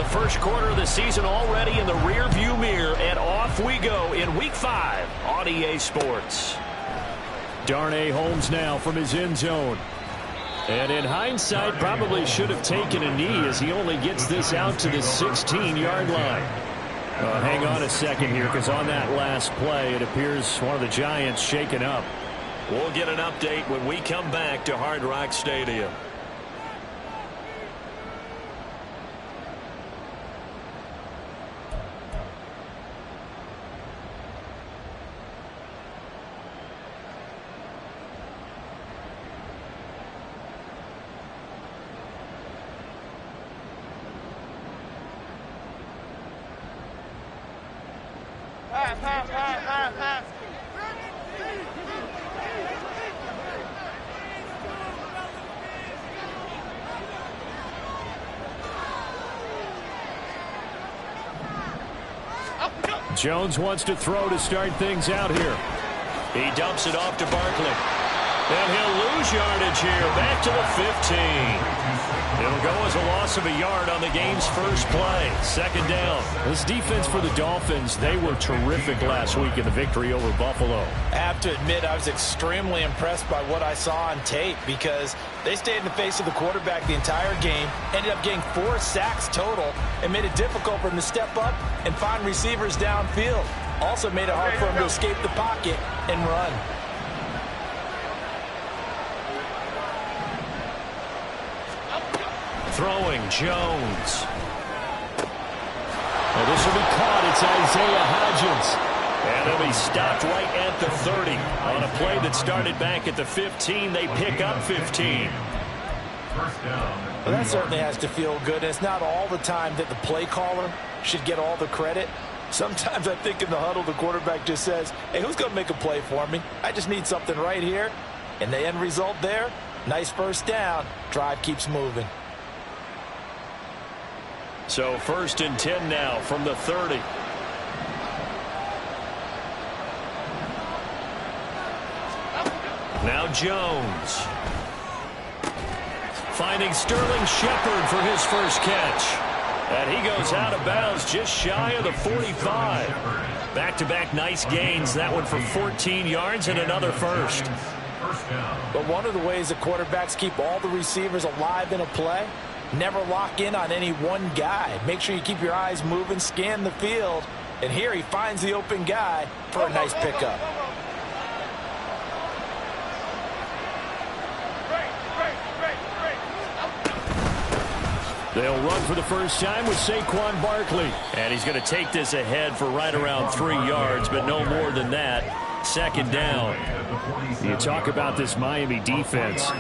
first quarter of the season already in the rearview mirror, and off we go in Week 5 on EA Sports. Darnay Holmes now from his end zone. And in hindsight, probably should have taken a knee as he only gets this out to the 16-yard line. Hang on a second here, because on that last play, it appears one of the Giants shaken up. We'll get an update when we come back to Hard Rock Stadium. Jones wants to throw to start things out here. He dumps it off to Barkley. And he'll lose yardage here. Back to the 15. It'll go as a loss of a yard on the game's first play. Second down. This defense for the Dolphins, they were terrific last week in the victory over Buffalo. I have to admit, I was extremely impressed by what I saw on tape because they stayed in the face of the quarterback the entire game, ended up getting 4 sacks total, and made it difficult for him to step up and find receivers downfield. Also made it hard for him to escape the pocket and run. Throwing Jones. Well, this will be caught. It's Isaiah Hodgins. And he'll be stopped right at the 30. On a play that started back at the 15, they pick up 15. Well, that certainly has to feel good. It's not all the time that the play caller should get all the credit. Sometimes I think in the huddle, the quarterback just says, hey, who's going to make a play for me? I just need something right here. And the end result there, nice first down. Drive keeps moving. So 1st and 10 now from the 30. Now Jones. Finding Sterling Shepard for his first catch. And he goes out of bounds just shy of the 45. Back-to-back nice gains. That one for 14 yards and another first. But one of the ways the quarterbacks keep all the receivers alive in a play, never lock in on any one guy. Make sure you keep your eyes moving, scan the field. And here he finds the open guy for a nice pickup. They'll run for the first time with Saquon Barkley. And he's going to take this ahead for right around 3 yards, but no more than that. Second down. You talk about this Miami defense.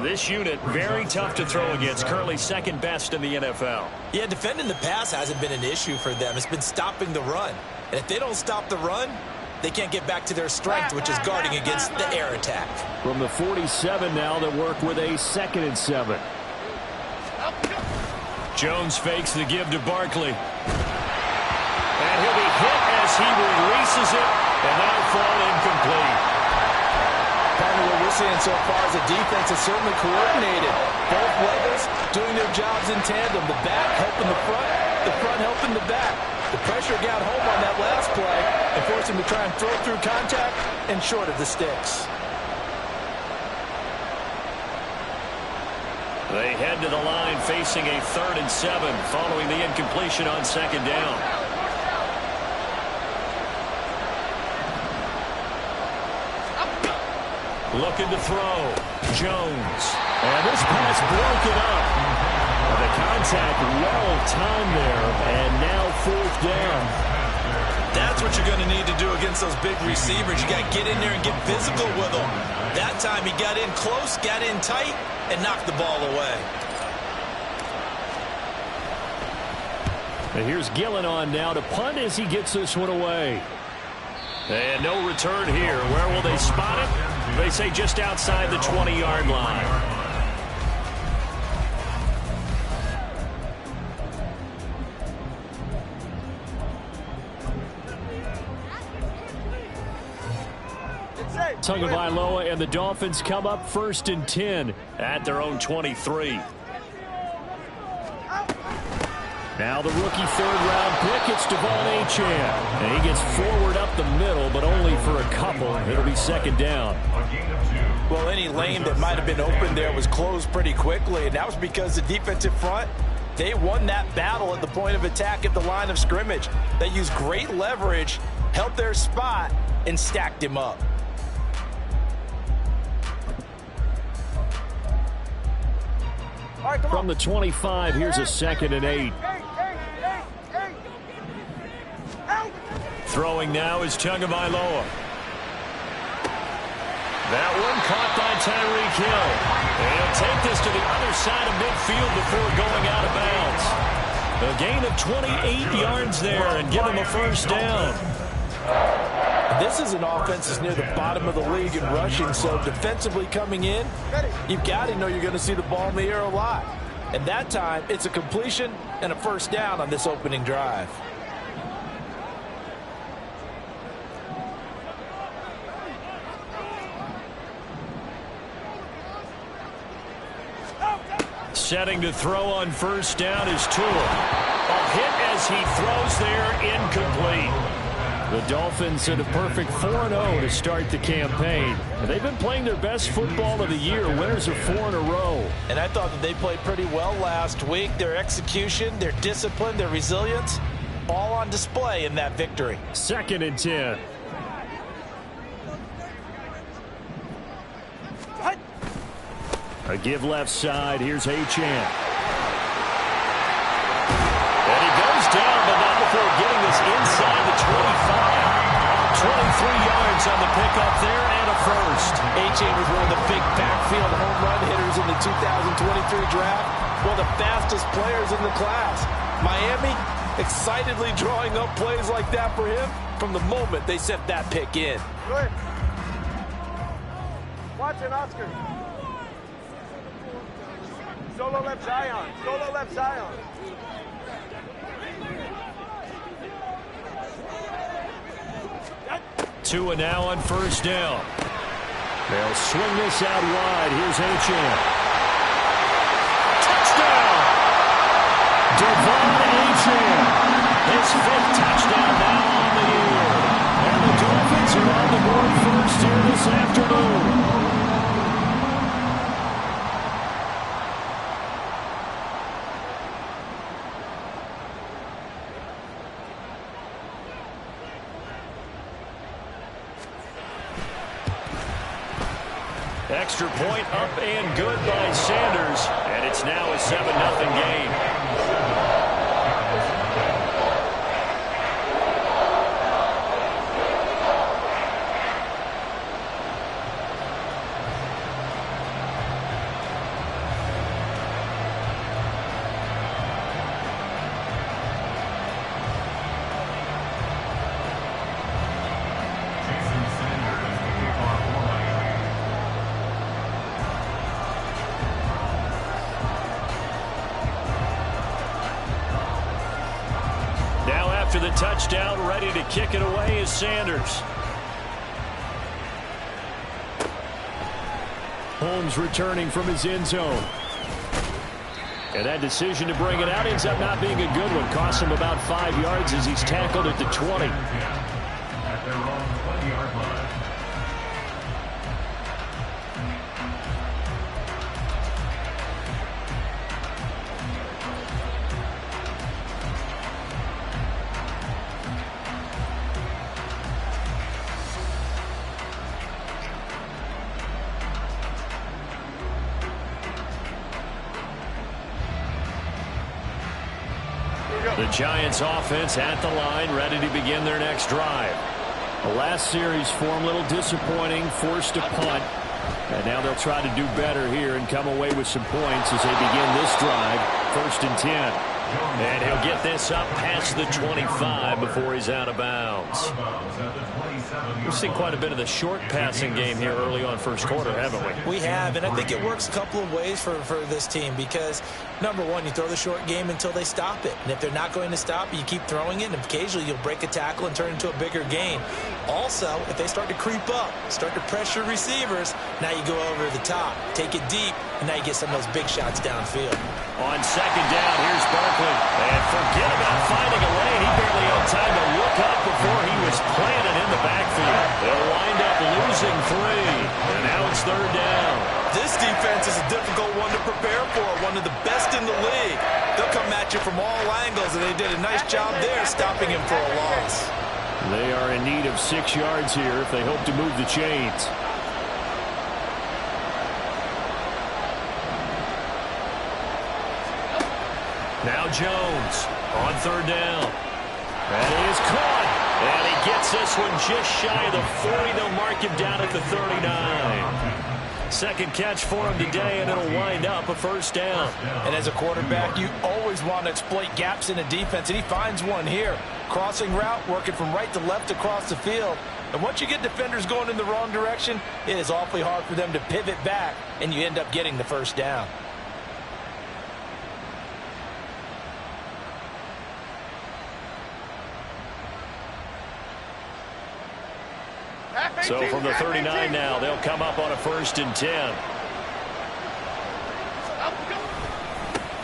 This unit, very tough to throw against. Currently second best in the NFL. Yeah, defending the pass hasn't been an issue for them. It's been stopping the run. And if they don't stop the run, they can't get back to their strength, which is guarding against the air attack. From the 47 now, they work with a 2nd and 7. Jones fakes the give to Barkley. And he'll be hit as he releases it, and that'll fall incomplete. Partner, what we're seeing so far is the defense is certainly coordinated. Both levels doing their jobs in tandem. The back helping the front helping the back. The pressure got home on that last play and forced him to try and throw through contact and short of the sticks. They head to the line facing a 3rd and 7 following the incompletion on 2nd down. Looking to throw. Jones. And this pass broken up. The contact well timed there, and now 4th down. That's what you're going to need to do against those big receivers. You got to get in there and get physical with them. That time he got in close, got in tight, and knocked the ball away. And here's Gillen on now to punt as he gets this one away. And no return here. Where will they spot it? They say just outside the 20-yard line. Tagovailoa and the Dolphins come up 1st and 10 at their own 23. Now the rookie third-round pick, it's Devon Achane. And he gets forward up the middle, but only for a couple. It'll be second down. Well, any lane that might have been open there was closed pretty quickly, and that was because the defensive front, they won that battle at the point of attack at the line of scrimmage. They used great leverage, held their spot, and stacked him up. From the 25, here's a 2nd and 8. Throwing now is Tagovailoa. That one caught by Tyreek Hill. And he'll take this to the other side of midfield before going out of bounds. A gain of 28 yards there and give him a first down. This is an offense that's near the bottom of the league in rushing, so defensively coming in, you've got to know you're going to see the ball in the air a lot. And that time, it's a completion and a first down on this opening drive. Setting to throw on first down is Tua. A hit as he throws there, incomplete. The Dolphins at a perfect 4-0 to start the campaign. They've been playing their best football of the year, winners of 4 in a row. And I thought that they played pretty well last week. Their execution, their discipline, their resilience, all on display in that victory. 2nd and 10. A give left side. Here's Achane. And he goes down, but not before getting this inside the 25. 23 yards on the pickup there and a first. Achane was one of the big backfield home run hitters in the 2023 draft. One of the fastest players in the class. Miami excitedly drawing up plays like that for him from the moment they sent that pick in. Good. Watch it, Oscar. Solo left Zion. Solo left Zion. Tua now on first down. They'll swing this out wide. Here's Achane. Touchdown! Devon Achane. His 5th touchdown now on the year. And the Dolphins are on the board first here this afternoon. Extra point up and good by Sanders. And it's now a 7-0 game. After the touchdown, ready to kick it away is Sanders. Holmes returning from his end zone. And that decision to bring it out ends up not being a good one. Costs him about 5 yards as he's tackled at the 20. At their own 20-yard line. The Giants offense at the line, ready to begin their next drive. The last series for him, a little disappointing, forced a punt. And now they'll try to do better here and come away with some points as they begin this drive. 1st and 10. And he'll get this up past the 25 before he's out of bounds. We've seen quite a bit of the short passing game here early on first quarter, haven't we? We have, and I think it works a couple of ways for this team because, number one, you throw the short game until they stop it. And if they're not going to stop it, you keep throwing it, and occasionally you'll break a tackle and turn it into a bigger gain. Also, if they start to creep up, start to pressure receivers, now you go over the top, take it deep, and now you get some of those big shots downfield. On second down, here's Barkley. And forget about finding a lane. He barely had time to look up before he was planted in the backfield. They'll wind up losing 3. And now it's third down. This defense is a difficult one to prepare for, one of the best in the league. They'll come at you from all angles, and they did a nice job there stopping him for a loss. They are in need of 6 yards here if they hope to move the chains. Now Jones on third down. That is caught. And he gets this one just shy of the 40. They'll mark him down at the 39. Second catch for him today, and it'll wind up a first down. And as a quarterback, you always want to exploit gaps in a defense, and he finds one here. Crossing route, working from right to left across the field. And once you get defenders going in the wrong direction, it is awfully hard for them to pivot back, and you end up getting the first down. So from the 39 now, they'll come up on a 1st and 10.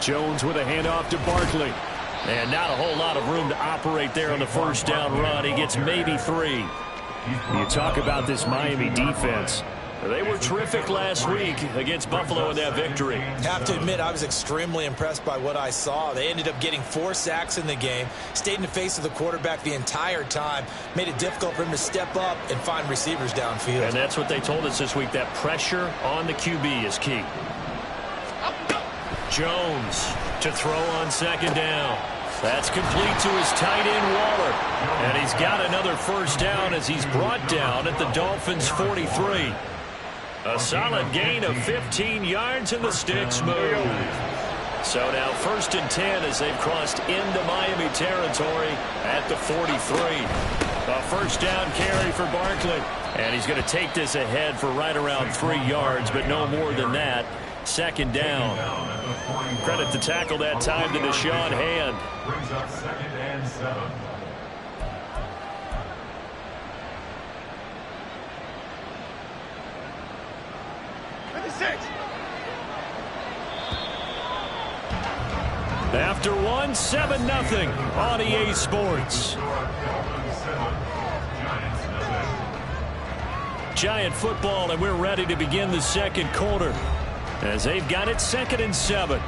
Jones with a handoff to Barkley. And not a whole lot of room to operate there on the first down run. He gets maybe 3. You talk about this Miami defense. They were terrific last week against Buffalo in that victory. Have to admit, I was extremely impressed by what I saw. They ended up getting 4 sacks in the game, stayed in the face of the quarterback the entire time, made it difficult for him to step up and find receivers downfield. And that's what they told us this week, that pressure on the QB is key. Jones to throw on second down. That's complete to his tight end, Waller. And he's got another first down as he's brought down at the Dolphins' 43. A solid gain of 15 yards, and the sticks move. So now 1st and 10 as they've crossed into Miami territory at the 43. A first down carry for Barkley. And he's going to take this ahead for right around 3 yards, but no more than that. Second down. Credit the tackle that time to Deshaun Hand. Brings up 2nd and 7. After 1, 7-0 on EA Sports. Giant football, and we're ready to begin the second quarter as they've got it 2nd and 7.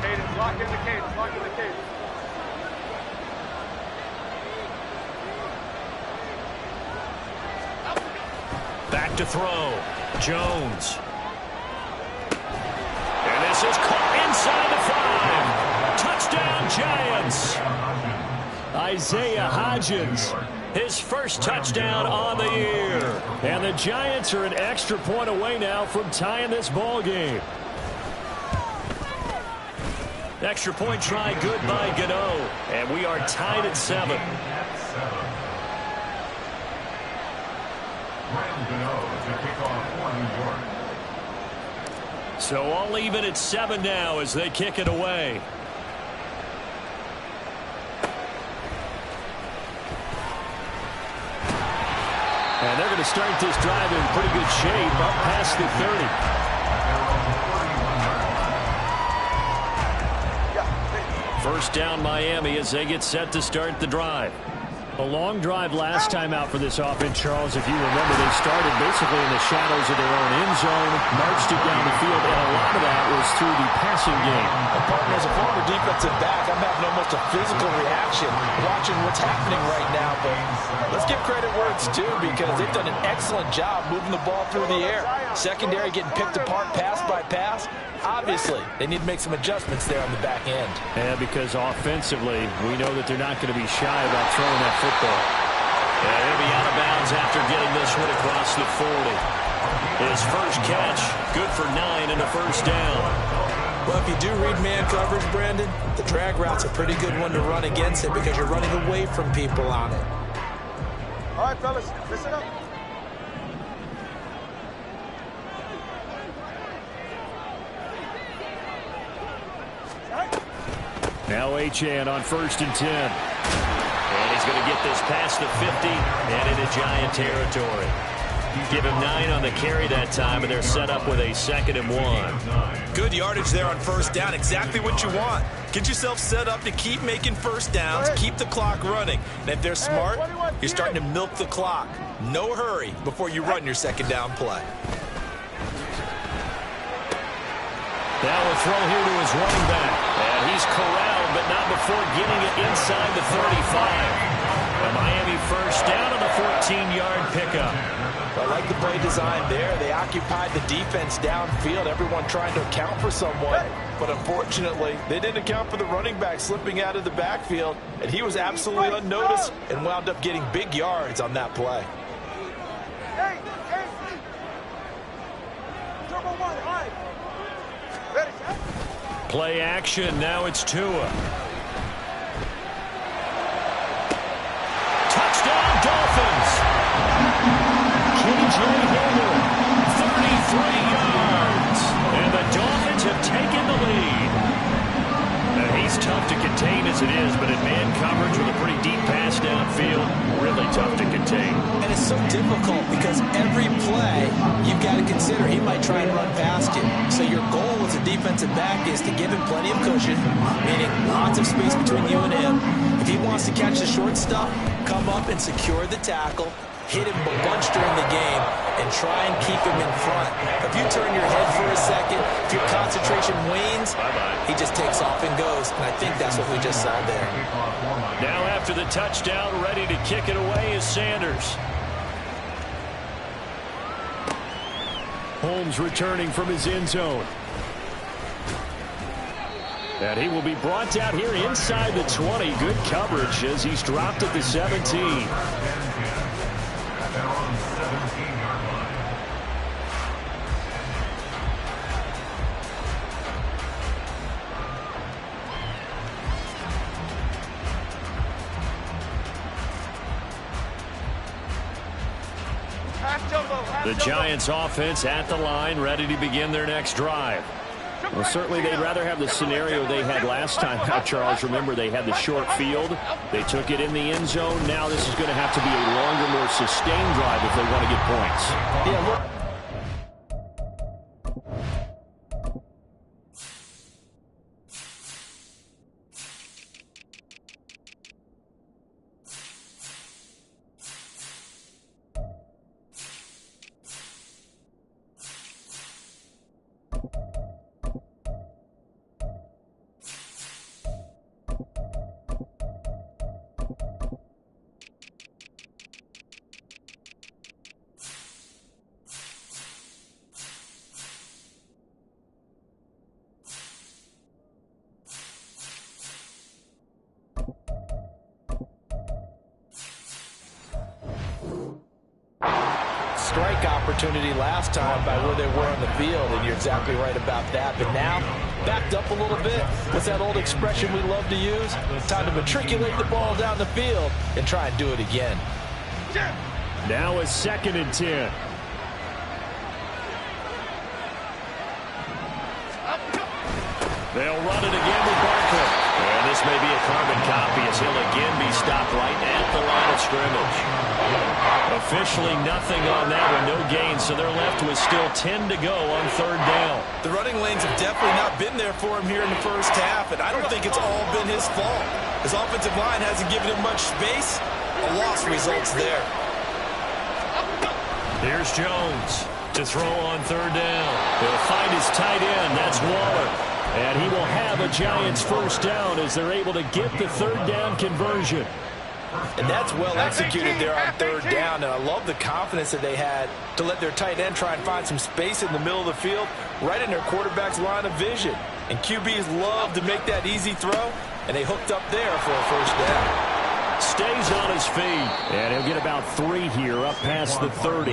Cadence, lock in the cadence, lock in the cadence. Back to throw. Jones. And this is caught inside the 5. Touchdown, Giants. Isaiah Hodgins. His first touchdown on the year. And the Giants are an extra point away now from tying this ball game. Extra point try good by Gano. And we are tied at 7. So all even at 7 now as they kick it away. And they're going to start this drive in pretty good shape up past the 30. First down Miami as they get set to start the drive. A long drive last time out for this offense, Charles. If you remember, they started basically in the shadows of their own end zone, marched it down the field, and a lot of that was through the passing game. As a former defensive back, I'm having almost a physical reaction watching what's happening right now. But let's give credit where it's due because they've done an excellent job moving the ball through the air. Secondary getting picked apart pass by pass. Obviously, they need to make some adjustments there on the back end. Yeah, because offensively, we know that they're not going to be shy about throwing that football. And he'll be out of bounds after getting this one across the 40. His first catch, good for 9 and a first down. Well, if you do read man coverage, Brandon, the drag route's a pretty good one to run against it because you're running away from people on it. All right, fellas, listen up. Now Achane on 1st and 10. And he's going to get this past the 50 and into Giant territory. Give him 9 on the carry that time, and they're set up with a 2nd and 1. Good yardage there on 1st down. Exactly what you want. Get yourself set up to keep making 1st downs, keep the clock running. And if they're smart, you're starting to milk the clock. No hurry before you run your 2nd down play. That will throw here to his running back. And he's corralled, but not before getting it inside the 35. A Miami 1st down on the 14-yard pickup. I like the play design there. They occupied the defense downfield, everyone trying to account for someone. But unfortunately, they didn't account for the running back slipping out of the backfield, and he was absolutely unnoticed and wound up getting big yards on that play. Play action. Now it's Tua. Touchdown, Dolphins. KJ Hamler, 33 yards. And the Dolphins have taken the lead. Now, he's tough to contain as it is, but in man coverage with a pretty deep pass downfield, really tough to contain. And it's so difficult because every play you've got to consider he might try and run past you. So your goal as a defensive back is to give him plenty of cushion, meaning lots of space between you and him. If he wants to catch the short stuff, come up and secure the tackle, hit him a bunch during the game, and try and keep him in front. If you turn your head for a second, if your concentration wanes, he just takes off and goes. And I think that's what we just saw there. Now after the touchdown, ready to kick it away is Sanders. Holmes returning from his end zone. And he will be brought down here inside the 20. Good coverage as he's dropped at the 17. The Giants offense at the line, ready to begin their next drive. Well, certainly they'd rather have the scenario they had last time. Charles, remember, they had the short field. They took it in the end zone. Now this is going to have to be a longer, more sustained drive if they want to get points. Yeah, look. Strike opportunity last time by where they were on the field, and you're exactly right about that. But now, backed up a little bit, what's that old expression we love to use? Time to matriculate the ball down the field and try and do it again. Now a 2nd and 10. They'll run it again with Barkley. And this may be a carbon copy as he'll again be stopped right at the line of scrimmage. Officially nothing on that one, no gain, so they're left with still 10 to go on 3rd down. The running lanes have definitely not been there for him here in the first half, and I don't think it's all been his fault. His offensive line hasn't given him much space. A loss results there. Here's Jones to throw on 3rd down. He'll find his tight end, that's Waller. And he will have a Giants 1st down as they're able to get the 3rd down conversion. And that's well executed there on 3rd down, and I love the confidence that they had to let their tight end try and find some space in the middle of the field, right in their quarterback's line of vision. And QBs love to make that easy throw, and they hooked up there for a 1st down. Stays on his feet. And he'll get about 3 here up past the 30.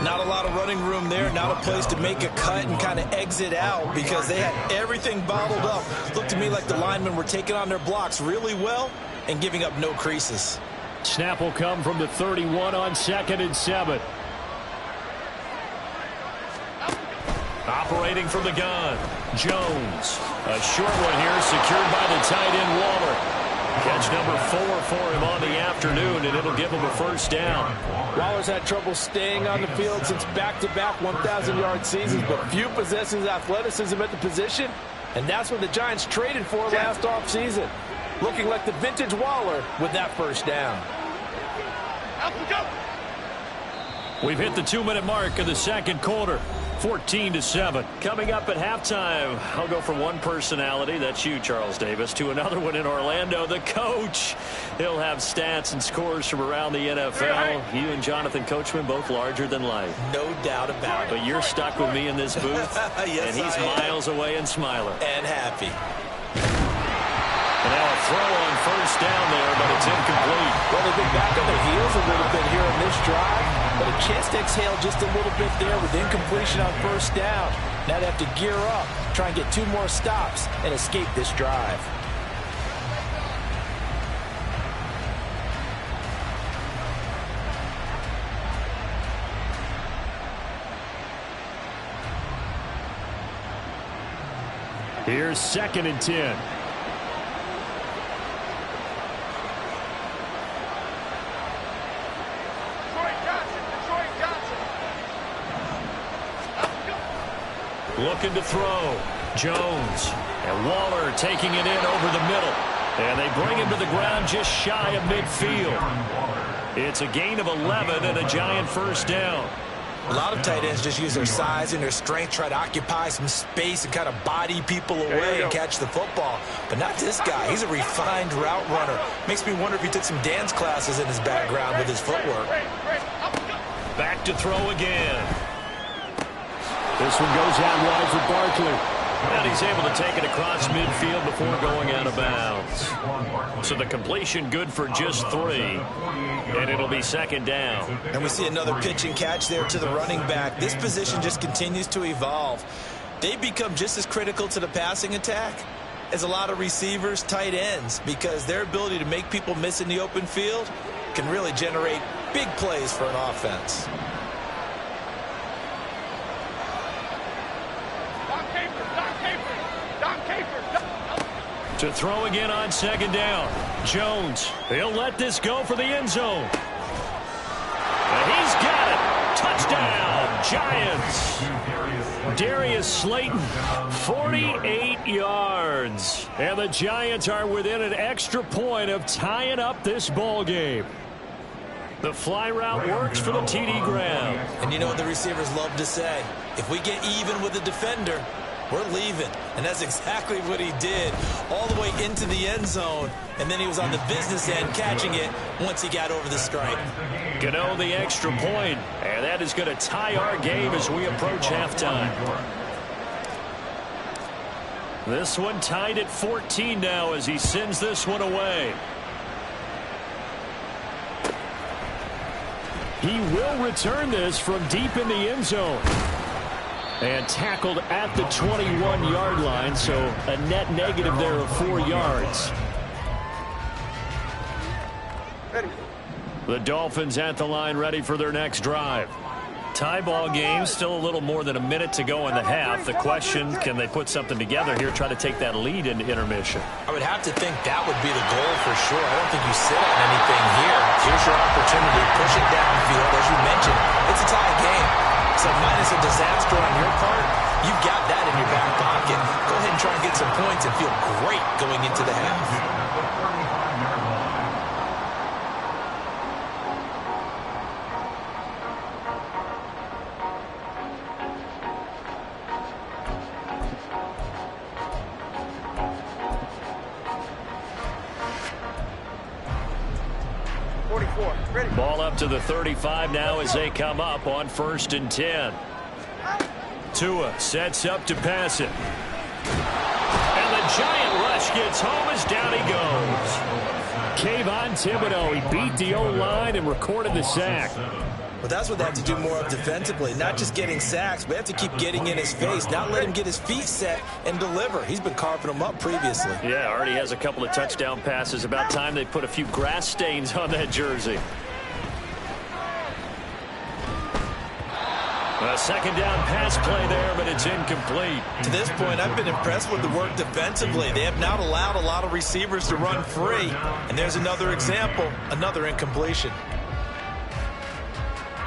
Not a lot of running room there, not a place to make a cut and kind of exit out because they had everything bottled up. Looked to me like the linemen were taking on their blocks really well and giving up no creases. Snap will come from the 31 on 2nd and 7. operating from the gun. Jones. A short one here secured by the tight end Waller. Catch number 4 for him on the afternoon, and it'll give him a first down. Waller's had trouble staying on the field since back-to-back 1,000-yard seasons, but few possesses athleticism at the position, and that's what the Giants traded for last offseason. Looking like the vintage Waller with that first down. We've hit the 2-minute mark of the second quarter. 14-7. Coming up at halftime, I'll go from one personality, that's you, Charles Davis, to another one in Orlando, the coach. He'll have stats and scores from around the NFL. You and Jonathan Coachman both larger than life. No doubt about it. But you're stuck with me in this booth, yes, and he's miles away and smiling. And happy. And now a throw on first down there, but it's incomplete. Well, they've been back on their heels a little bit here in this drive, but a chance to exhale just a little bit there with incompletion on first down. Now they have to gear up, try and get 2 more stops, and escape this drive. Here's 2nd and 10. Looking to throw. Jones. And Waller taking it in over the middle. And they bring him to the ground just shy of midfield. It's a gain of 11 and a Giant first down. A lot of tight ends just use their size and their strength, try to occupy some space and kind of body people away and catch the football. But not this guy. He's a refined route runner. Makes me wonder if he took some dance classes in his background with his footwork. Back to throw again. This one goes out wide for Barkley. And he's able to take it across midfield before going out of bounds. So the completion good for just 3. And it'll be 2nd down. And we see another pitch and catch there to the running back. This position just continues to evolve. They become just as critical to the passing attack as a lot of receivers, tight ends, because their ability to make people miss in the open field can really generate big plays for an offense. To throw again on 2nd down. Jones. He'll let this go for the end zone. And he's got it. Touchdown, Giants. Darius Slayton, 48 yards. And the Giants are within an extra point of tying up this ball game. The fly route works for the TD Graham. And you know what the receivers love to say? If we get even with the defender, we're leaving. And that's exactly what he did, all the way into the end zone. And then he was on the business end catching it once he got over the stripe. Gano the extra point, and that is going to tie our game as we approach halftime. This one tied at 14 now as he sends this one away. He will return this from deep in the end zone. And tackled at the 21-yard line, so a net negative there of 4 yards. The Dolphins at the line ready for their next drive. Tie ball game, still a little more than a minute to go in the half. The question, can they put something together here, try to take that lead into intermission? I would have to think that would be the goal for sure. I don't think you sit on anything here. Here's your opportunity. Push it downfield. As you mentioned, it's a tie game. So minus a disaster on your part, you've got that in your back pocket. Go ahead and try and get some points and feel great going into the half. 44. Ready. Ball up to the 35 now as they come up on 1st and 10. Tua sets up to pass it. And the giant rush gets home as down he goes. Kayvon Thibodeau, he beat the O-line and recorded the sack. But that's what they have to do more of defensively, not just getting sacks, but they have to keep getting in his face, not let him get his feet set and deliver. He's been carving them up previously. Yeah, already has a couple of touchdown passes. About time they put a few grass stains on that jersey. A second down pass play there, but it's incomplete. To this point, I've been impressed with the work defensively. They have not allowed a lot of receivers to run free. And there's another example, another incompletion.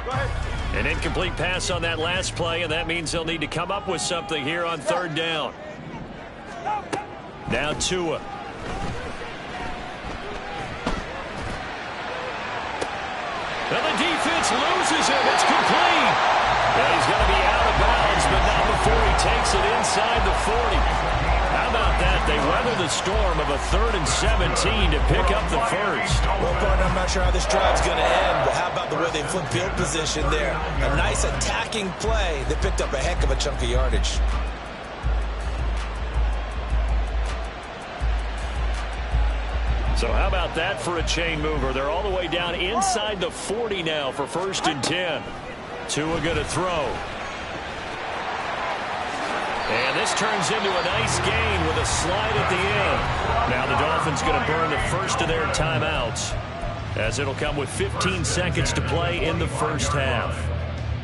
Go ahead. An incomplete pass on that last play, and that means they'll need to come up with something here on third down. Now Tua. And the defense loses him. It's complete. Yeah, he's going to be out of bounds, but not before he takes it inside the 40. How about that? They weather the storm of a 3rd and 17 to pick up the first. Well, partner, I'm not sure how this drive's going to end, but how about the way they flip field position there? A nice attacking play. They picked up a heck of a chunk of yardage. So how about that for a chain mover? They're all the way down inside the 40 now for 1st and 10. Tua going to throw. And this turns into a nice gain with a slide at the end. Now the Dolphins going to burn the first of their timeouts, as it'll come with 15 seconds to play in the first half.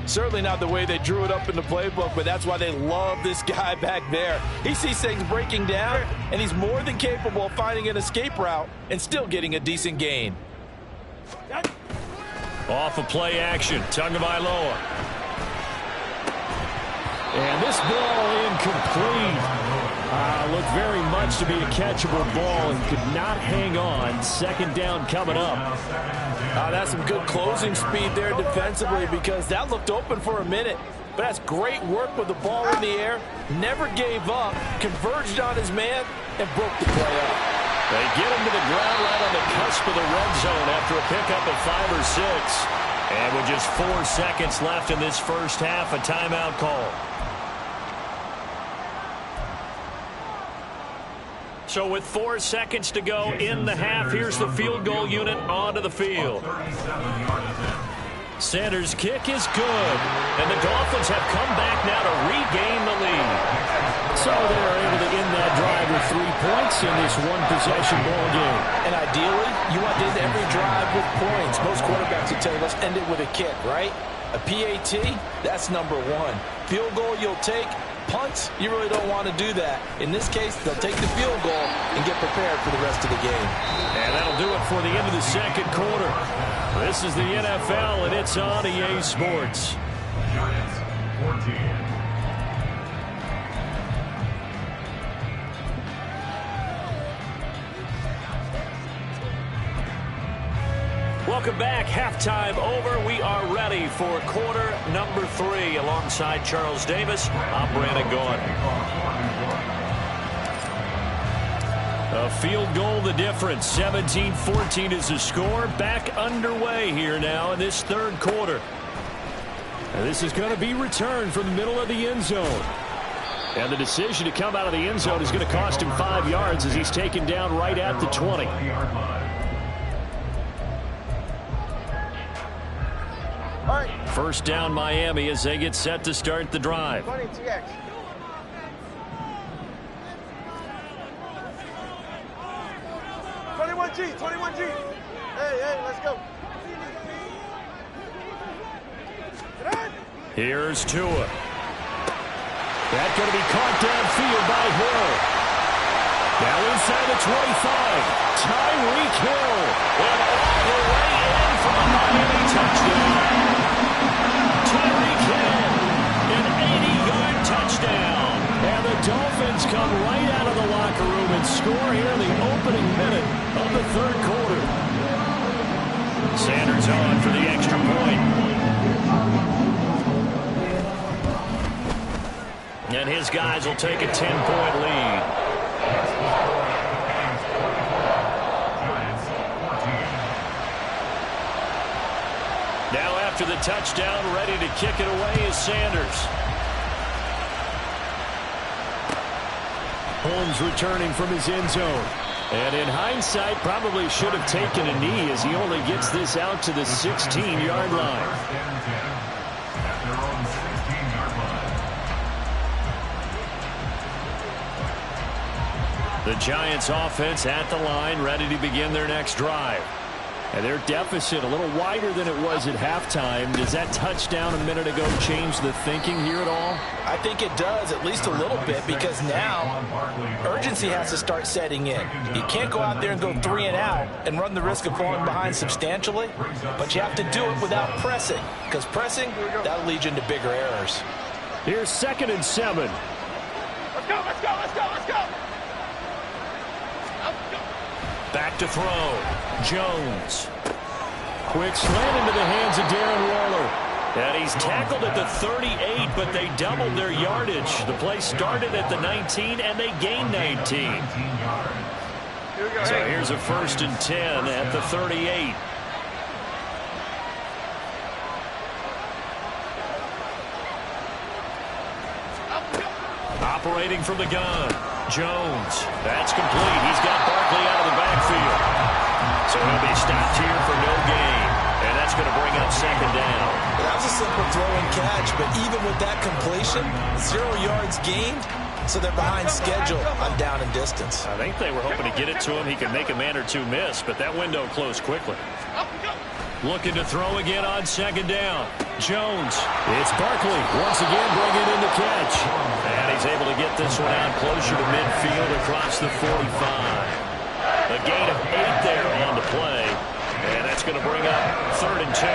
Certainly not the way they drew it up in the playbook, but that's why they love this guy back there. He sees things breaking down, and he's more than capable of finding an escape route and still getting a decent gain. Off of play action, Tagovailoa. And this ball incomplete. Looked very much to be a catchable ball and could not hang on. 2nd down coming up. That's some good closing speed there defensively, because that looked open for a minute. But that's great work with the ball in the air. Never gave up, converged on his man, and broke the play up. They get him to the ground right on the cusp of the red zone after a pickup of 5 or 6. And with just 4 seconds left in this first half, a timeout call. So with 4 seconds to go in the half, here's the field goal unit onto the field. Sanders' kick is good, and the Dolphins have come back now to regain the lead. So they're able to end that drive with 3 points in this one-possession ball game. And ideally, you want to end every drive with points. Most quarterbacks would tell you, let's end it with a kick, right? A PAT, that's number 1. Field goal you'll take. Punts, you really don't want to do that. In this case, they'll take the field goal and get prepared for the rest of the game. And that'll do it for the end of the second quarter. This is the NFL, and it's on EA Sports. Giants 14. Welcome back. Halftime over. We are ready for quarter number 3. Alongside Charles Davis, I'm Brandon Gaudin. A field goal the difference. 17-14 is the score. Back underway here now in this third quarter. And this is going to be returned from the middle of the end zone. And the decision to come out of the end zone is going to cost him 5 yards as he's taken down right at the 20. First down Miami as they get set to start the drive. 20 TX. G, 21G. Hey, let's go. Here's Tua. That's going to be caught downfield by Hill. Now inside the 25. Tyreek Hill. And all the way in for a Miami touchdown. Tyreek Hill, an 80-yard touchdown. And the Dolphins come right out of the locker room and score here in the opening minute of the third quarter. Sanders on for the extra point. And his guys will take a 10-point lead. Now after the touchdown, ready to kick it away is Sanders. Holmes returning from his end zone. And in hindsight, probably should have taken a knee as he only gets this out to the 16-yard line. The Giants offense at the line, ready to begin their next drive. And their deficit a little wider than it was at halftime. Does that touchdown a minute ago change the thinking here at all? I think it does, at least a little bit, because now urgency has to start setting in. You can't go out there and go 3 and out and run the risk of falling behind substantially, but you have to do it without pressing, because pressing, that'll lead you into bigger errors. Here's 2nd and 7. Let's go, let's go, let's go, let's go. Back to throw. Jones. Quick slant into the hands of Darren Waller. And he's tackled at the 38, but they doubled their yardage. The play started at the 19, and they gained 19. So here's a 1st and 10 at the 38. Operating from the gun. Jones. That's complete. He's got Barkley out of the backfield. So he'll be stopped here for no gain. And that's going to bring up 2nd down. That was a simple throw and catch, but even with that completion, 0 yards gained, so they're behind schedule on down and distance. I think they were hoping to get it to him. He could make a man or two miss, but that window closed quickly. Looking to throw again on 2nd down. Jones. It's Barkley once again bringing in the catch. And he's able to get this one out closer to midfield across the 45. A gain of 8 there on the play. And that's going to bring up 3rd and 2.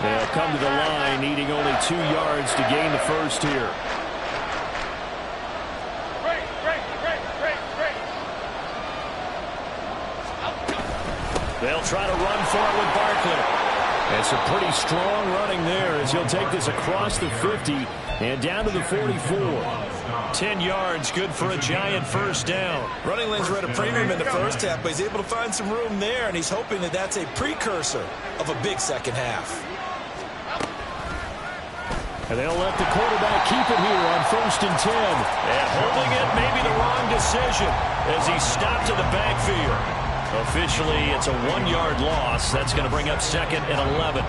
They'll come to the line needing only 2 yards to gain the first here. They'll try to run for it with Barkley. And some pretty strong running there as he'll take this across the 50 and down to the 44. 10 yards, good for a giant 1st down. Running lanes were at a premium in the first half, but he's able to find some room there, and he's hoping that that's a precursor of a big second half. And they'll let the quarterback keep it here on 1st and 10. And holding it may be the wrong decision as he's stopped in the backfield. Officially, it's a 1-yard loss. That's going to bring up 2nd and 11.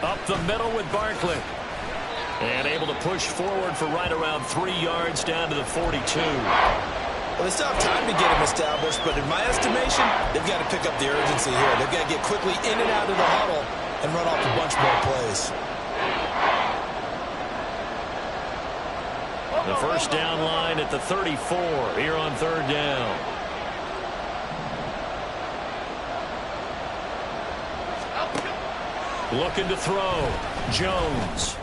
Up the middle with Barkley. And able to push forward for right around 3 yards down to the 42. Well, they still have time to get him established, but in my estimation, they've got to pick up the urgency here. They've got to get quickly in and out of the huddle and run off a bunch more plays. The 1st down line at the 34 here on 3rd down. Looking to throw. Jones.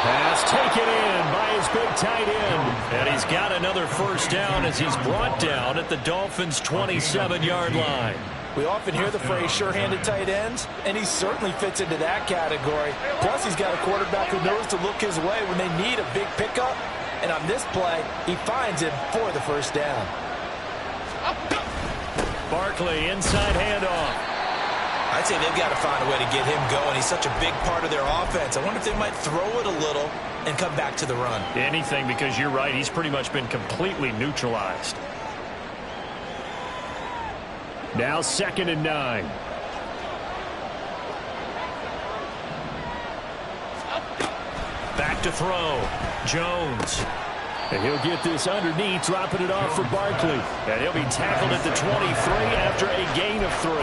Pass taken in by his big tight end. And he's got another 1st down as he's brought down at the Dolphins' 27-yard line. We often hear the phrase sure-handed tight ends, and he certainly fits into that category. Plus, he's got a quarterback who knows to look his way when they need a big pickup. And on this play, he finds him for the 1st down. Barkley, inside handoff. I'd say they've got to find a way to get him going. He's such a big part of their offense. I wonder if they might throw it a little and come back to the run. Anything, because you're right. He's pretty much been completely neutralized. Now 2nd and 9. Back to throw. Jones. And he'll get this underneath, dropping it off for Barkley. And he'll be tackled at the 23 after a gain of 3.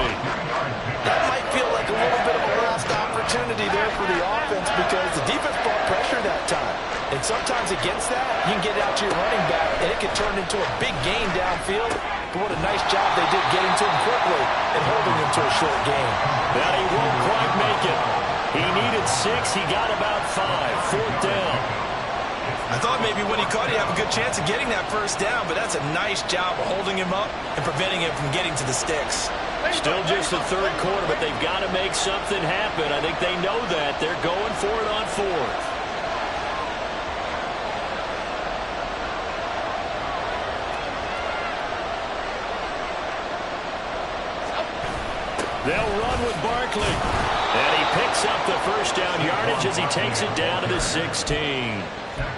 That might feel like a little bit of a lost opportunity there for the offense because the defense brought pressure that time. And sometimes against that, you can get it out to your running back, and it can turn into a big gain downfield. But what a nice job they did getting to him quickly and holding him to a short gain. But he won't quite make it. He needed 6. He got about 5. 4th down. I thought maybe when he caught, he'd have a good chance of getting that 1st down, but that's a nice job of holding him up and preventing him from getting to the sticks. Still just the 3rd quarter, but they've got to make something happen. I think they know that. They're going for it on 4th. They'll run with Barkley. And he picks up the 1st down yardage as he takes it down to the 16.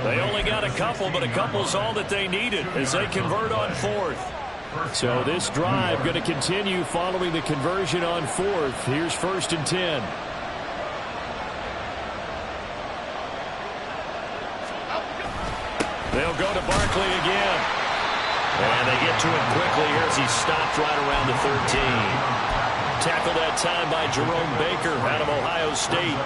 They only got a couple, but a couple's all that they needed as they convert on 4th. So this drive going to continue following the conversion on 4th. Here's 1st and 10. They'll go to Barkley again. And they get to him quickly here as he stopped right around the 13. Tackled that time by Jerome Baker out of Ohio State.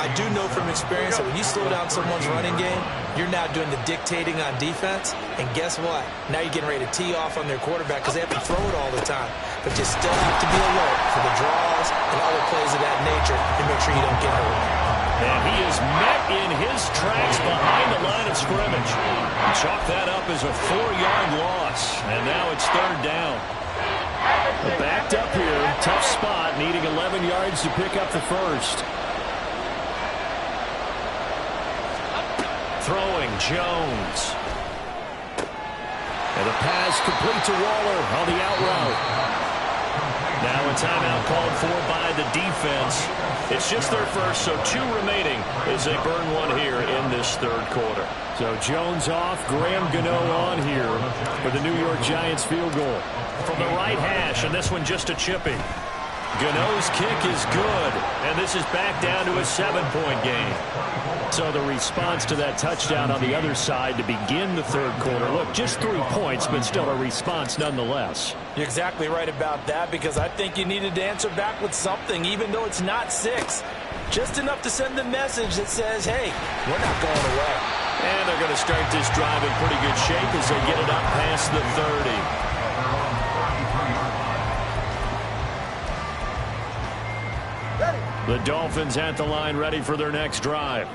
I do know from experience that when you slow down someone's running game, you're now doing the dictating on defense. And guess what? Now you're getting ready to tee off on their quarterback because they have to throw it all the time. But you still have to be alert for the draws and other plays of that nature to make sure you don't get hurt. And he is met in his tracks behind the line of scrimmage. Chalk that up as a 4-yard loss. And now it's third down. Backed up here, tough spot, needing 11 yards to pick up the first. Throwing Jones. And the pass complete to Waller on the out route. Now a timeout called for by the defense. It's just their first, so 2 remaining as they burn one here in this third quarter. So Jones off, Graham Gano on here for the New York Giants field goal. From the right hash, and this one just a chipping. Gano's kick is good, and this is back down to a 7-point game. So the response to that touchdown on the other side to begin the third quarter. Look, just 3 points, but still a response nonetheless. You're exactly right about that because I think you needed to answer back with something, even though it's not 6. Just enough to send the message that says, hey, we're not going away. And they're going to start this drive in pretty good shape as they get it up past the 30. The Dolphins at the line ready for their next drive.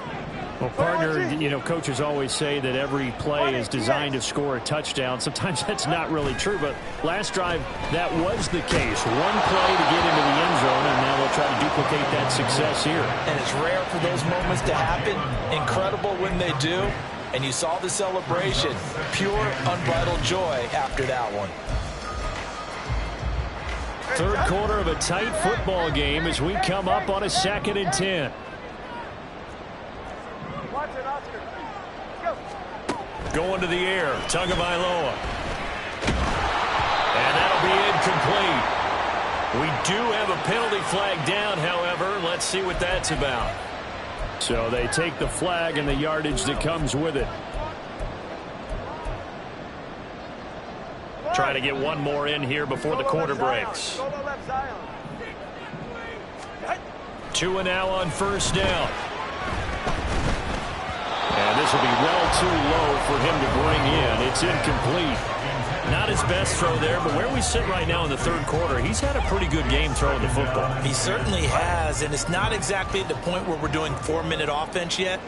Well, partner, you know, coaches always say that every play is designed to score a touchdown. Sometimes that's not really true, but last drive, that was the case. One play to get into the end zone, and now they'll try to duplicate that success here. And it's rare for those moments to happen. Incredible when they do. And you saw the celebration. Pure, unbridled joy after that one. Third quarter of a tight football game as we come up on a 2nd and 10. Going to the air, Tagovailoa. And that'll be incomplete. We do have a penalty flag down, however. Let's see what that's about. So they take the flag and the yardage that comes with it. Try to get one more in here before the quarter breaks. 2 and now on first down. And this will be well too low for him to bring in. It's incomplete. Not his best throw there, but where we sit right now in the third quarter, he's had a pretty good game throwing the football. He certainly has, and it's not exactly at the point where we're doing 4-minute offense yet,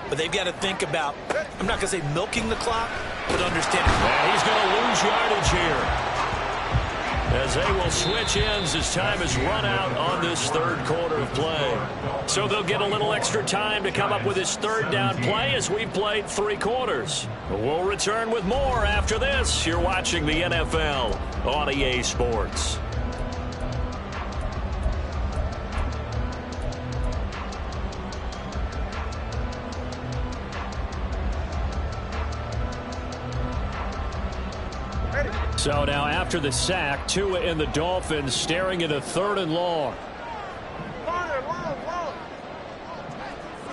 but they've got to think about, I'm not going to say milking the clock, but understanding. And he's going to lose yardage here, as they will switch ends as time is run out on this third quarter of play. So they'll get a little extra time to come up with his third down play as we played 3 quarters. We'll return with more after this. You're watching the NFL on EA Sports. So now after the sack, Tua and the Dolphins staring at a 3rd and long.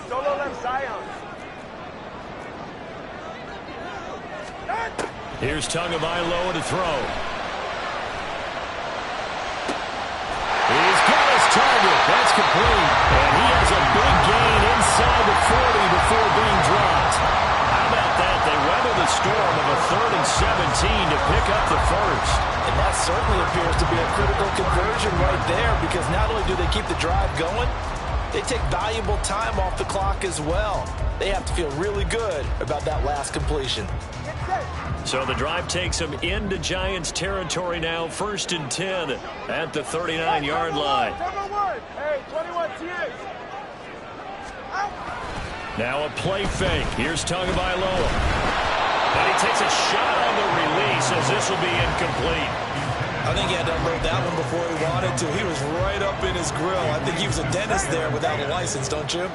Solo left side. Here's Tagovailoa to throw. He's got his target. That's complete. And he has a big gain inside the 40 before being dropped. How about that? They weather the storm of a 3rd and 17 to pick up the first. And that certainly appears to be a critical conversion right there because not only do they keep the drive going, they take valuable time off the clock as well. They have to feel really good about that last completion. So the drive takes them into Giants territory now, 1st and 10 at the 39-yard line. Hey, 21 TX. Now a play fake. Here's Tagovailoa. And he takes a shot on the release as this will be incomplete. I think he had to unload that one before he wanted to. He was right up in his grill. I think he was a dentist there without a license, don't you?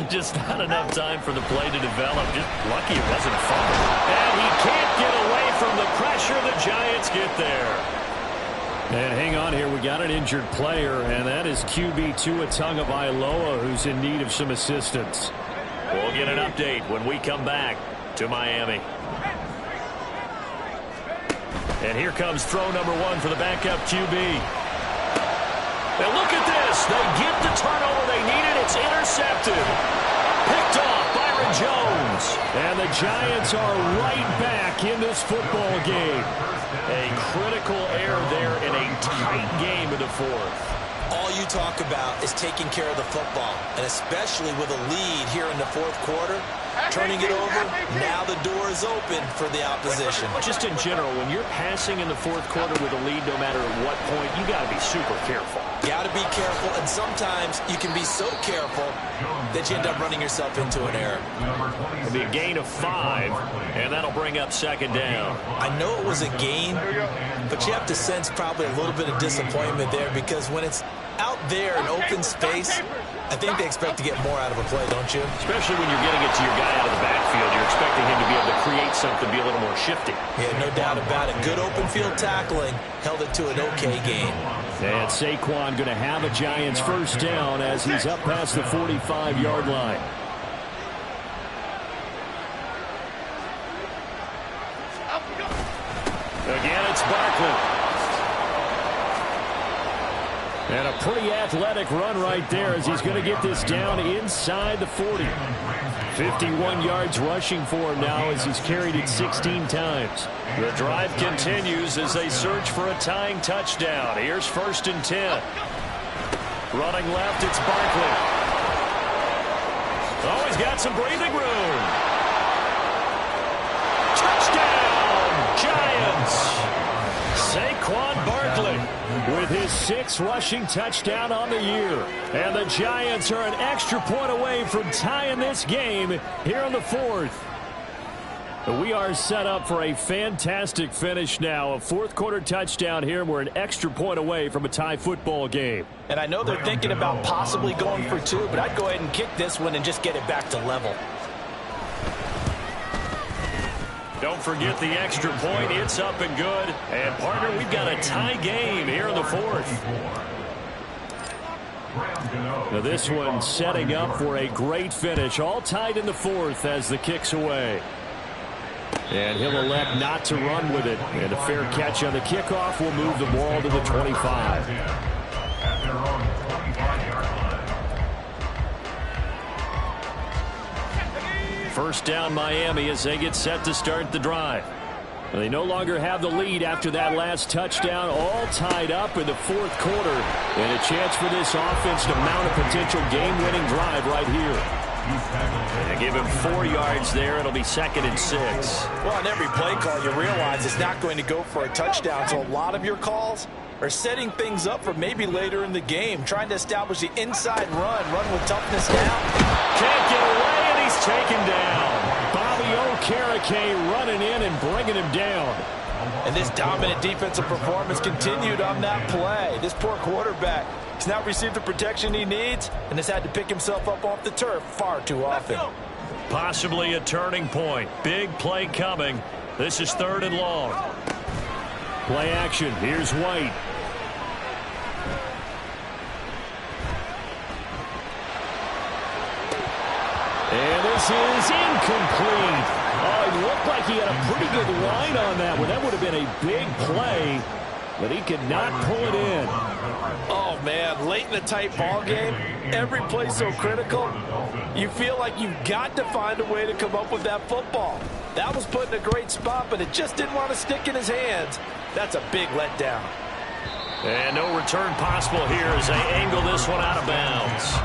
Just not enough time for the play to develop. Just lucky it wasn't a fumble. And he can't get away from the pressure. The Giants get there. And hang on here. We got an injured player, and that is QB Tua Tagovailoa, who's in need of some assistance. We'll get an update when we come back. to Miami. And here comes throw number 1 for the backup QB. And look at this. They get the turnover they needed. It's intercepted. Picked off Byron Jones. And the Giants are right back in this football game. A critical error there in a tight game in the fourth. All you talk about is taking care of the football, and especially with a lead here in the fourth quarter, turning it over, now the door is open for the opposition. Just in general, when you're passing in the fourth quarter with a lead, no matter at what point, you got to be super careful. Got to be careful, and sometimes you can be so careful that you end up running yourself into an error. It'll be a gain of 5, and that'll bring up second down. I know it was a gain, but you have to sense probably a little bit of disappointment there, because when it's out there in open space, I think they expect to get more out of a play, don't you? Especially when you're getting it to your guy out of the backfield. You're expecting him to be able to create something, be a little more shifty. Yeah, no doubt about it. Good open field tackling held it to an okay game. And Saquon going to have a Giants first down as he's up past the 45-yard line. Again, it's Barkley. And a pretty athletic run right there as he's going to get this down inside the 40. 51 yards rushing for him now as he's carried it 16 times. The drive continues as they search for a tying touchdown. Here's 1st and 10. Running left, it's Barkley. Oh, he's got some breathing room. Touchdown, Giants. Saquon Barkley with his 6th rushing touchdown on the year. And the Giants are an extra point away from tying this game here in the fourth. We are set up for a fantastic finish now. A fourth-quarter touchdown here. We're an extra point away from a tie football game. And I know they're thinking about possibly going for 2, but I'd go ahead and kick this one and just get it back to level. Don't forget the extra point. It's up and good. And, partner, we've got a tie game here in the fourth. Now this one setting up for a great finish. All tied in the fourth as the kick's away. And he'll elect not to run with it. And a fair catch on the kickoff will move the ball to the 25. First down Miami as they get set to start the drive. They no longer have the lead after that last touchdown, all tied up in the fourth quarter. And a chance for this offense to mount a potential game-winning drive right here. They give him 4 yards there. It'll be 2nd and 6. Well, on every play call, you realize it's not going to go for a touchdown. So a lot of your calls are setting things up for maybe later in the game, trying to establish the inside run with toughness now. Can't get away, and he's taken down. Bobby Okereke running in and bringing him down. And this dominant defensive performance continued on that play. This poor quarterback has not received the protection he needs and has had to pick himself up off the turf far too often. Possibly a turning point. Big play coming. This is 3rd and long. Play action. Here's White. And this is incomplete. Oh, it looked like he had a pretty good line on that one. That would have been a big play, but he could not pull it in. Oh, man, late in a tight ball game, every play so critical, you feel like you've got to find a way to come up with that football. That was put in a great spot, but it just didn't want to stick in his hands. That's a big letdown. And no return possible here as they angle this one out of bounds.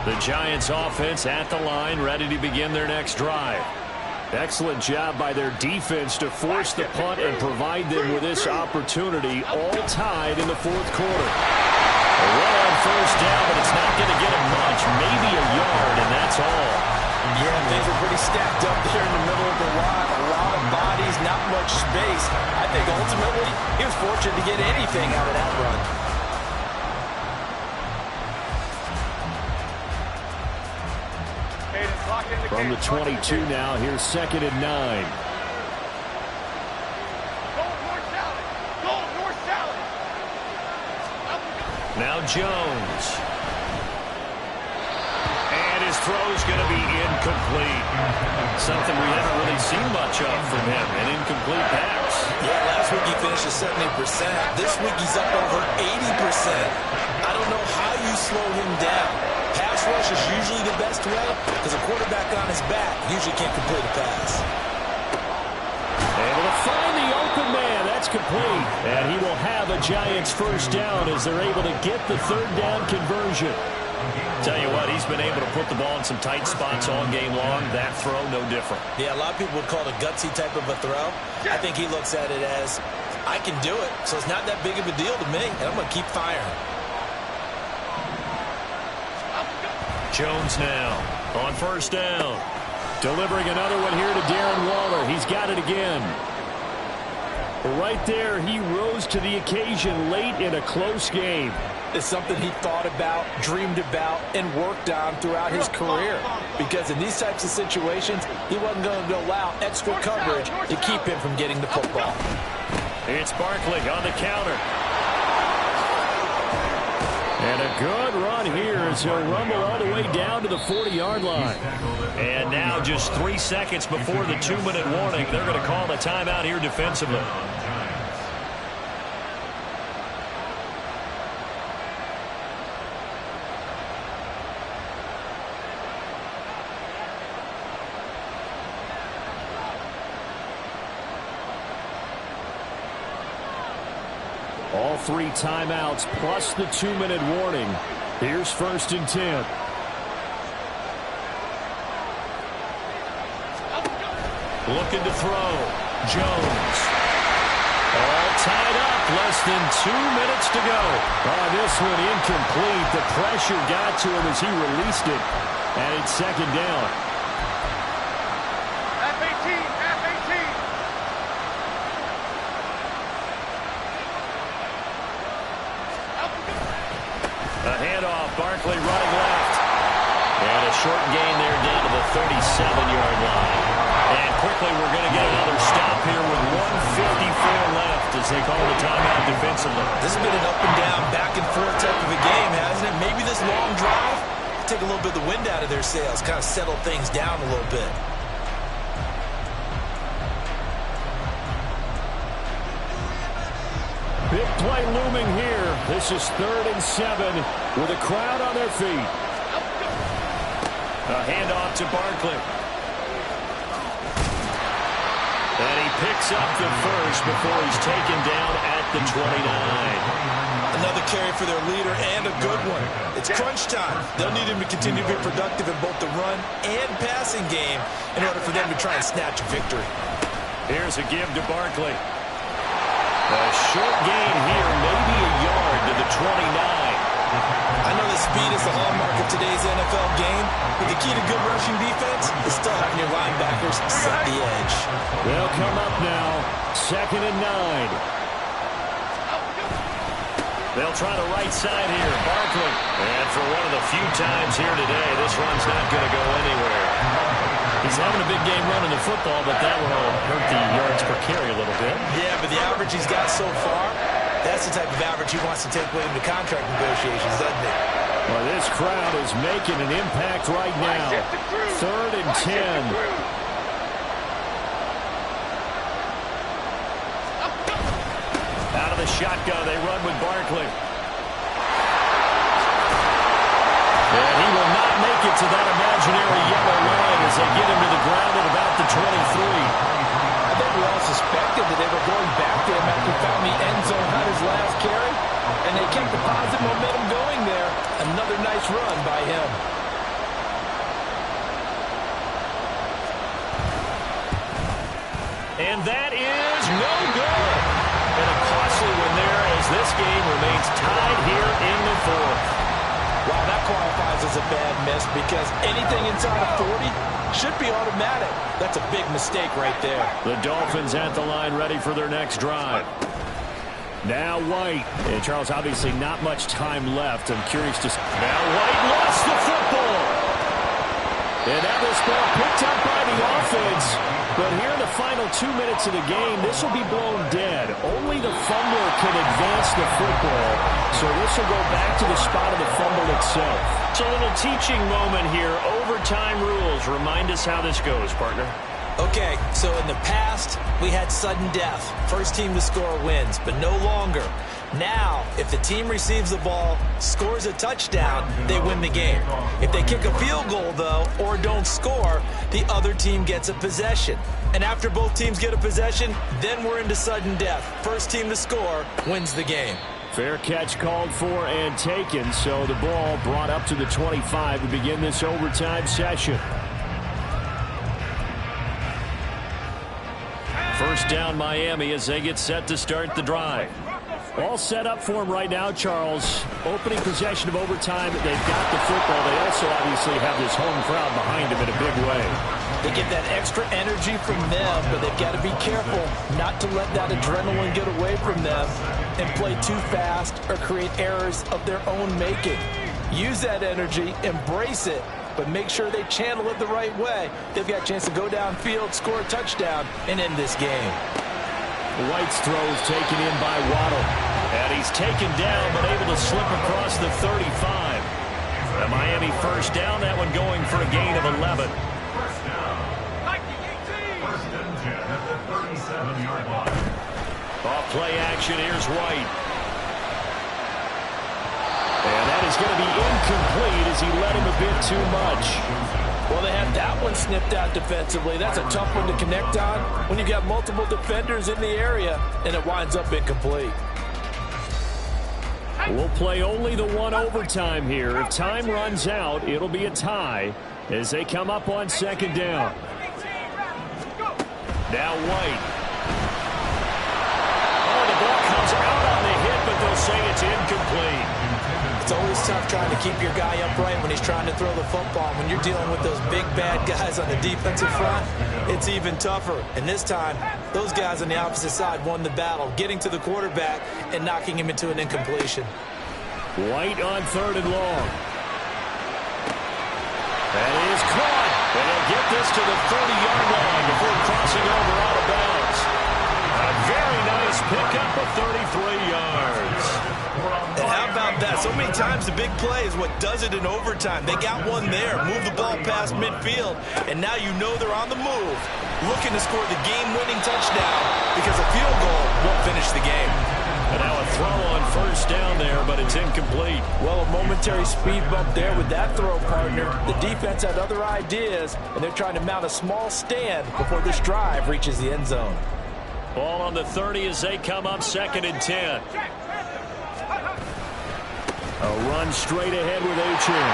The Giants offense at the line, ready to begin their next drive. Excellent job by their defense to force the punt and provide them with this opportunity, all tied in the fourth quarter. A run on first down, but it's not going to get him much, maybe a yard, and that's all. Yeah, things are pretty stacked up there in the middle of the line. A lot of bodies, not much space. I think ultimately he was fortunate to get anything out of that run. From the 22 now, here's 2nd and 9. Now Jones. And his throw's going to be incomplete. Something we haven't really seen much of from him, an incomplete pass. Yeah, last week he finished at 70%. This week he's up over 80%. I don't know how you slow him down. Pass rush is usually the best way because a quarterback on his back usually can't complete a pass. Able to find the open man. That's complete. And he will have a Giants first down as they're able to get the third down conversion. Tell you what, he's been able to put the ball in some tight spots all game long. That throw, no different. Yeah, a lot of people would call it a gutsy type of a throw. I think he looks at it as, I can do it, so it's not that big of a deal to me, and I'm going to keep firing. Jones now on first down. Delivering another one here to Darren Waller. He's got it again. Right there, he rose to the occasion late in a close game. It's something he thought about, dreamed about, and worked on throughout his career. Because in these types of situations, he wasn't going to allow extra coverage to keep him from getting the football. It's Barkley on the counter. And a good run here as he'll rumble all the way down to the 40-yard line. And now just 3 seconds before the 2-minute warning, they're going to call a timeout here defensively. All 3 timeouts plus the 2-minute warning. Here's 1st and 10. Looking to throw. Jones. All tied up. Less than 2 minutes to go. Oh, this one incomplete. The pressure got to him as he released it. And it's 2nd down. F-18, F-18. A handoff. Barkley running left. And a short gain there down to the 37-yard line. And quickly we're going to get another stop here with 1:54 left as they call the timeout defensively. This has been an up and down, back and forth type of a game, hasn't it? Maybe this long drive take a little bit of the wind out of their sails, kind of settle things down a little bit. Big play looming here. This is 3rd and 7 with a crowd on their feet. A handoff to Barkley. And he picks up the first before he's taken down at the 29. Another carry for their leader and a good one. It's crunch time. They'll need him to continue to be productive in both the run and passing game in order for them to try and snatch a victory. Here's a give to Barkley. A short gain here, maybe a yard to the 29. I know that speed is the hallmark of today's NFL game, but the key to good rushing defense is still having your linebackers set the edge. They'll come up now, 2nd and 9. They'll try the right side here, Barkley. And for one of the few times here today, this run's not going to go anywhere. He's having a big game running the football, but that will hurt the yards per carry a little bit. Yeah, but the average he's got so far, that's the type of average he wants to take with him to contract negotiations, doesn't he? Well, this crowd is making an impact right now. 3rd and 10. Out of the shotgun, they run with Barkley. And he will not make it to that imaginary yellow line as they get him to the ground at about the 23. I think we all suspected that they were going back to him after he found the end zone on his last carry, and they kept the positive momentum going there. Another nice run by him. And that is no good. And a costly one there as this game remains tied here in the 4th. Wow, that qualifies as a bad miss because anything inside of 40 should be automatic. That's a big mistake right there. The Dolphins at the line ready for their next drive. Now White. And Charles, obviously not much time left. I'm curious to... Now White lost the football. And now this ball picked up by the offense. But here in the final 2 minutes of the game, this will be blown dead. Only the fumbler can advance the football. So this will go back to the spot of the fumble itself. It's a little teaching moment here. Overtime rules. Remind us how this goes, partner. Okay, so in the past, we had sudden death. First team to score wins, but no longer. Now, if the team receives the ball, scores a touchdown, they win the game. If they kick a field goal, though, or don't score, the other team gets a possession. And after both teams get a possession, then we're into sudden death. First team to score wins the game. Fair catch called for and taken, so the ball brought up to the 25 to begin this overtime session. First down, Miami, as they get set to start the drive. All set up for him right now, Charles. Opening possession of overtime. They've got the football. They also obviously have this home crowd behind them in a big way. They get that extra energy from them, but they've got to be careful not to let that adrenaline get away from them and play too fast or create errors of their own making. Use that energy, embrace it, but make sure they channel it the right way. They've got a chance to go downfield, score a touchdown, and end this game. White's throw is taken in by Waddle. And he's taken down, but able to slip across the 35. The Miami first down, that one going for a gain of 11. First down. First and 10 at the 37-yard line. Off play action, here's White. And that is going to be incomplete as he led him a bit too much. Well, they had that one snipped out defensively. That's a tough one to connect on when you've got multiple defenders in the area, and it winds up incomplete. We'll play only the one overtime here. If time runs out, it'll be a tie as they come up on second down. Now White. Oh, the ball comes out on the hit, but they'll say it's incomplete. It's always tough trying to keep your guy upright when he's trying to throw the football. When you're dealing with those big, bad guys on the defensive front, it's even tougher. And this time, those guys on the opposite side won the battle, getting to the quarterback and knocking him into an incompletion. White on third and long. That is caught. And he'll get this to the 30-yard line before crossing over out of bounds. A very nice pickup of 33 yards. And how about that? So many times the big play is what does it in overtime. They got one there, move the ball past midfield, and now you know they're on the move, looking to score the game-winning touchdown because a field goal won't finish the game. And now a throw on first down there, but it's incomplete. Well, a momentary speed bump there with that throw, partner. The defense had other ideas, and they're trying to mount a small stand before this drive reaches the end zone. Ball on the 30 as they come up second and 10. A run straight ahead with Achan.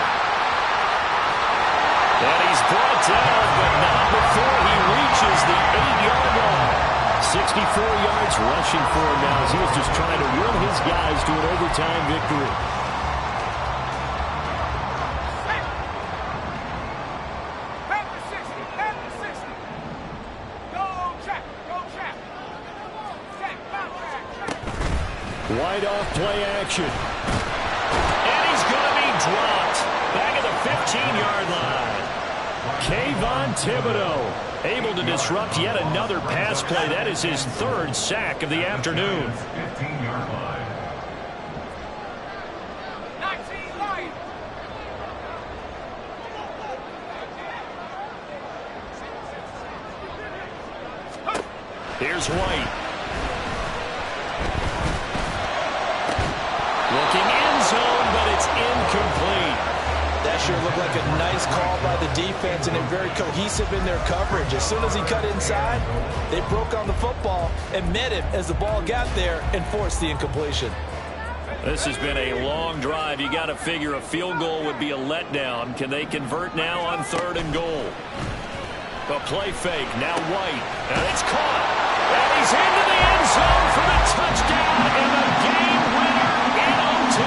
And he's brought down, but not before he reaches the 8-yard line. 64 yards rushing for him now as he was just trying to will his guys to an overtime victory. White off play action. And he's going to be dropped back at the 15-yard line. Kayvon Thibodeau able to disrupt yet another pass play. That is his third sack of the afternoon. 15-yard line. Here's White. Looking end zone, but it's incomplete. That sure looked like a nice call by the defense, and they're very cohesive in their coverage. As soon as he cut inside, they broke on the football and met him as the ball got there and forced the incompletion. This has been a long drive. You got to figure a field goal would be a letdown. Can they convert now on third and goal? A play fake. Now White. And it's caught. And he's into the end zone for the touchdown and the game winner in OT.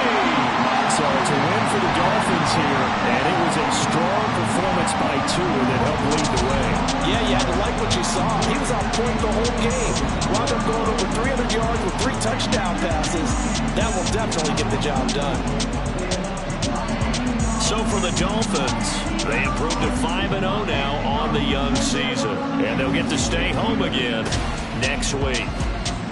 So it's a win for the Dolphins here, and it was a strong performance by Tua that helped lead the way. Yeah, you had to like what you saw. He was on point the whole game. Wound up going over 300 yards with 3 touchdown passes. That will definitely get the job done. So for the Dolphins, they improved to 5-0 now on the young season. And they'll get to stay home again next week.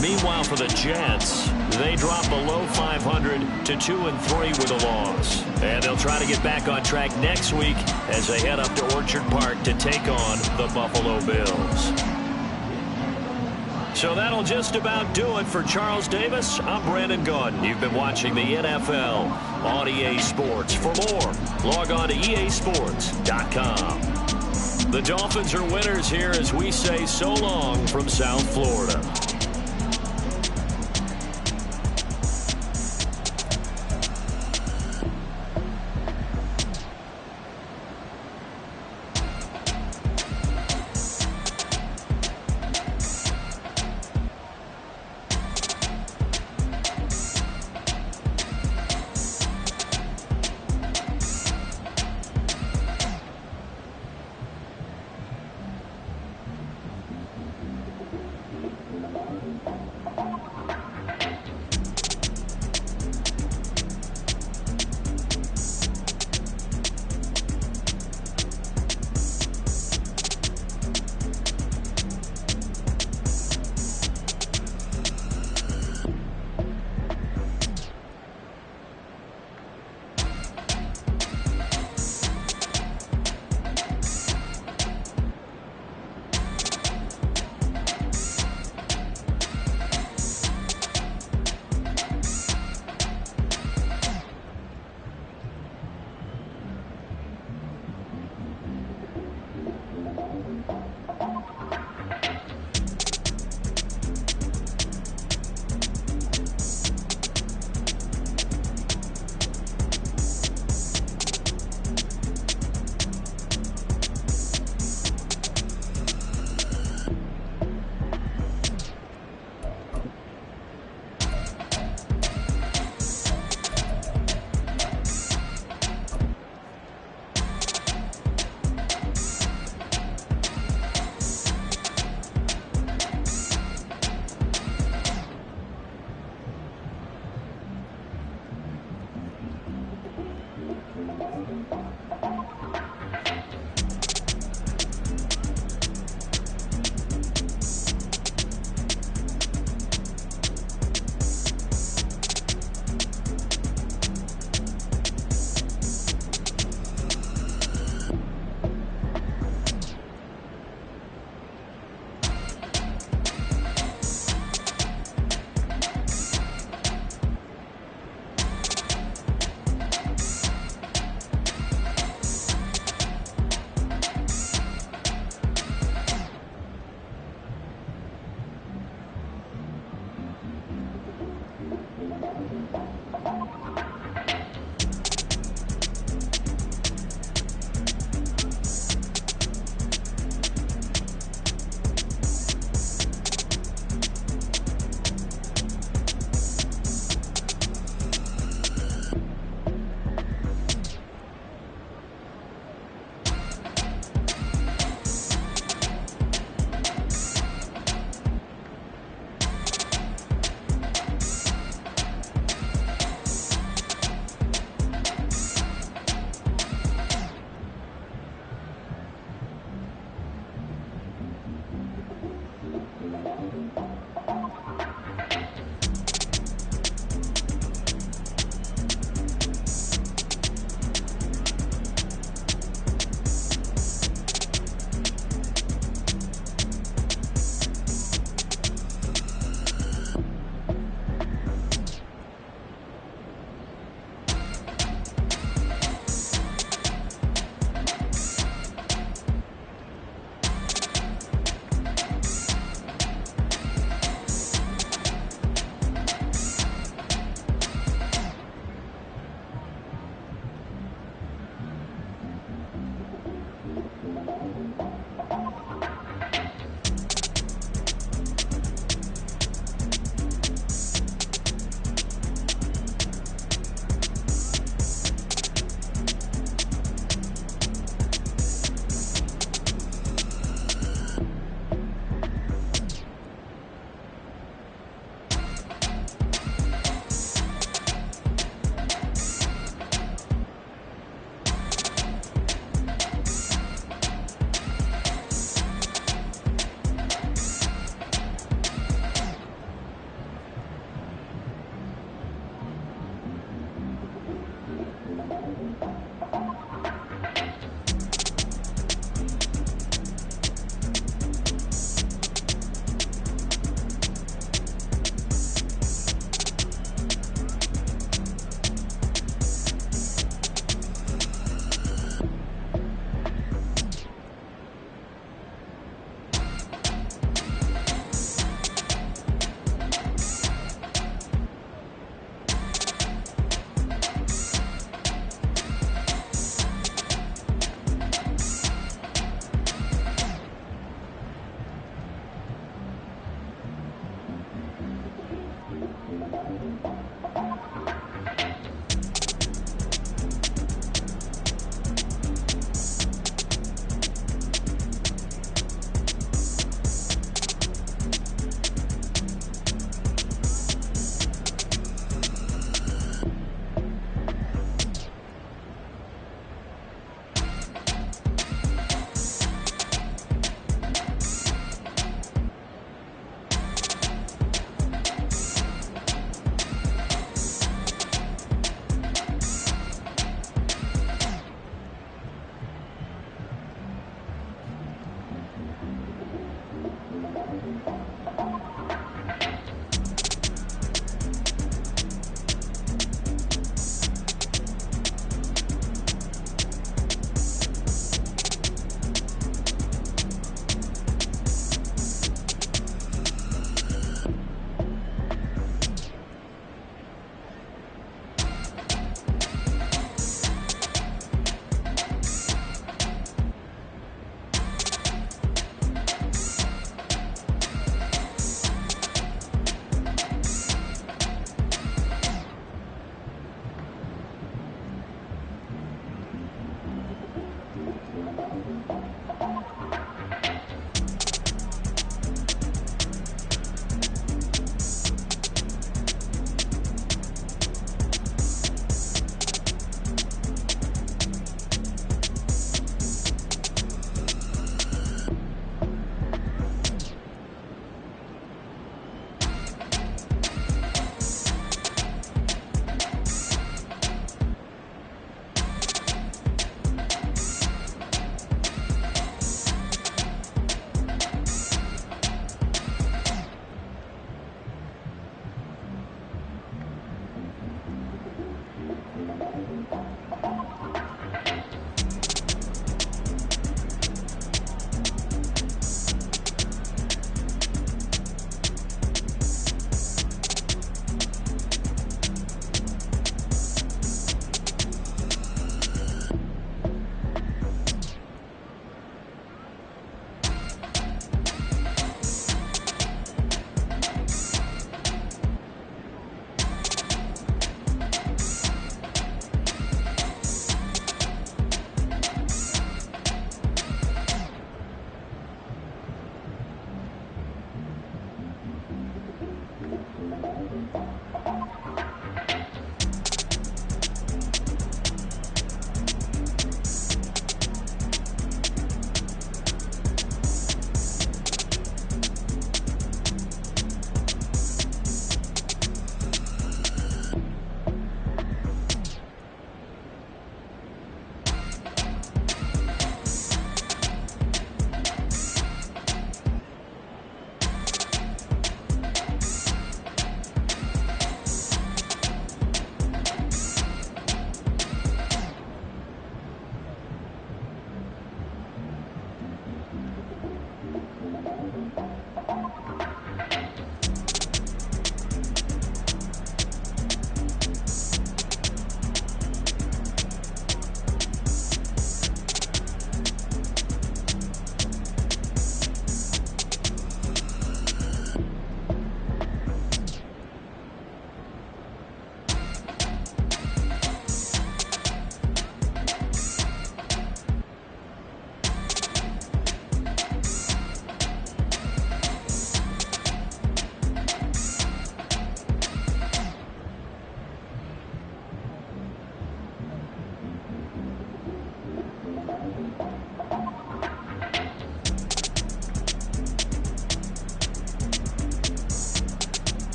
Meanwhile, for the Jets, they drop below 500 to 2-3 with a loss. And they'll try to get back on track next week as they head up to Orchard Park to take on the Buffalo Bills. So that'll just about do it for Charles Davis. I'm Brandon Gaudin. You've been watching the NFL on EA Sports. For more, log on to easports.com. The Dolphins are winners here as we say so long from South Florida.